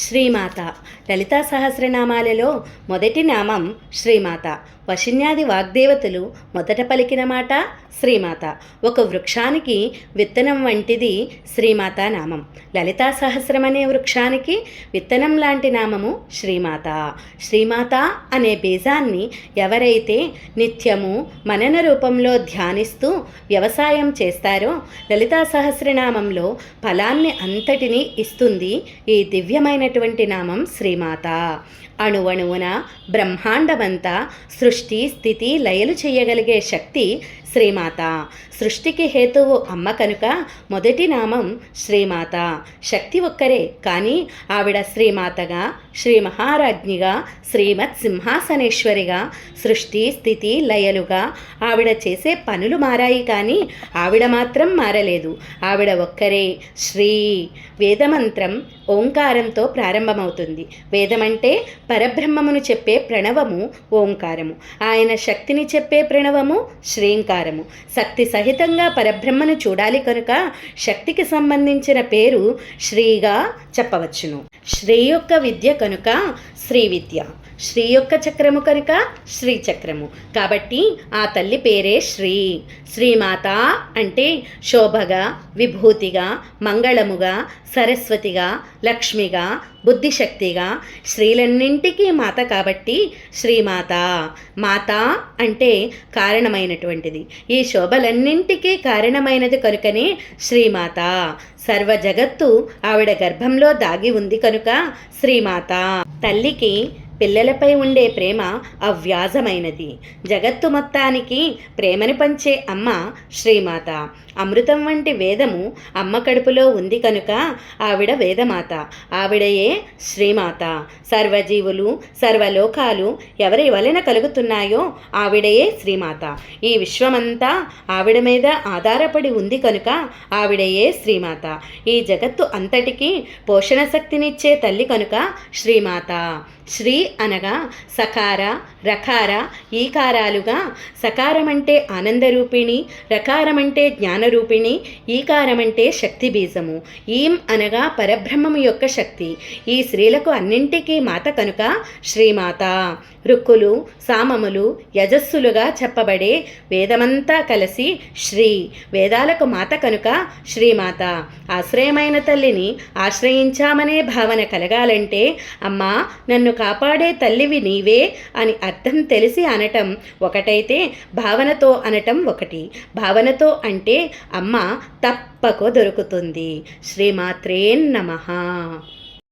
శ్రీమాత. లలితా సహస్రనామాలలో మొదటి నామం శ్రీమాత. వశిన్యాది వాగ్దేవతలు మొదట పలికిన మాట శ్రీమాత. ఒక వృక్షానికి విత్తనం వంటిది శ్రీమాత నామం. లలితా సహస్రం అనే వృక్షానికి విత్తనం లాంటి నామము శ్రీమాత. శ్రీమాత అనే బీజాన్ని ఎవరైతే నిత్యము మనన రూపంలో ధ్యానిస్తూ వ్యవసాయం చేస్తారో లలితా సహస్రనామంలో ఫలాన్ని అంతటినీ ఇస్తుంది ఈ దివ్యమైనటువంటి నామం శ్రీమాత. అణువణువున బ్రహ్మాండమంతా సృష్టి స్థితి లయలు చేయగలిగే శక్తి శ్రీమాత. సృష్టికి హేతువు అమ్మ కనుక మొదటి నామం శ్రీమాత. శక్తి ఒక్కరే కానీ ఆవిడ శ్రీమాతగా, శ్రీ మహారాజ్ఞిగా, శ్రీమత్ సింహాసనేశ్వరిగా, సృష్టి స్థితి లయలుగా ఆవిడ చేసే పనులు మారాయి కానీ ఆవిడ మాత్రం మారలేదు. ఆవిడ ఒక్కరే శ్రీ. వేదమంత్రం ఓంకారంతో ప్రారంభమవుతుంది. వేదమంటే పరబ్రహ్మమును చెప్పే ప్రణవము ఓంకారము. ఆయన శక్తిని చెప్పే ప్రణవము శ్రీంకారము. శక్తి సహితంగా పరబ్రహ్మను చూడాలి కనుక శక్తికి సంబంధించిన పేరు శ్రీగా చెప్పవచ్చును. శ్రీ యొక్క విద్య కనుక శ్రీ విద్య, శ్రీ యొక్క చక్రము కనుక శ్రీచక్రము. కాబట్టి ఆ తల్లి పేరే శ్రీ. శ్రీమాత అంటే శోభగా, విభూతిగా, మంగళముగా, సరస్వతిగా, లక్ష్మిగా, బుద్ధిశక్తిగా, శ్రీలన్నింటికీ మాత కాబట్టి శ్రీమాత. మాత అంటే కారణమైనటువంటిది. ఈ శోభలన్నింటికీ కారణమైనది కనుకనే శ్రీమాత. సర్వ జగత్తు ఆవిడ గర్భంలో దాగి ఉంది కనుక శ్రీమాత. తల్లికి పిల్లలపై ఉండే ప్రేమ అవ్యాజమైనది. జగత్తు మొత్తానికి ప్రేమని పంచే అమ్మ శ్రీమాత. అమృతం వంటి వేదము అమ్మ కడుపులో ఉంది కనుక ఆవిడ వేదమాత. ఆవిడయే శ్రీమాత. సర్వజీవులు సర్వలోకాలు ఎవరి వలన కలుగుతున్నాయో ఆవిడయే శ్రీమాత. ఈ విశ్వమంతా ఆవిడ మీద ఆధారపడి ఉంది కనుక ఆవిడయే శ్రీమాత. ఈ జగత్తు అంతటికీ పోషణ శక్తినిచ్చే తల్లి కనుక శ్రీమాత. శ్రీ అనగా సకార, రకార, ఈకారాలుగా. సకారమంటే ఆనందరూపిణి, రకారమంటే జ్ఞానరూపిణి, ఈకారమంటే శక్తి బీజము. ఈం అనగా పరబ్రహ్మము యొక్క శక్తి. ఈ స్త్రీలకు అన్నింటికీ మాత కనుక శ్రీమాత. రుక్కులు సామములు యజస్సులుగా చెప్పబడే వేదమంతా కలిసి శ్రీ. వేదాలకు మాత కనుక శ్రీమాత. ఆశ్రయమైన తల్లిని ఆశ్రయించామనే భావన కలగాలంటే అమ్మా నన్ను కాపాడే తల్లివి నీవే అని అర్థం తెలిసి అనటం ఒకటైతే భావనతో అనటం ఒకటి. భావనతో అంటే అమ్మ తప్పక దొరుకుతుంది. శ్రీమాత్రే నమః.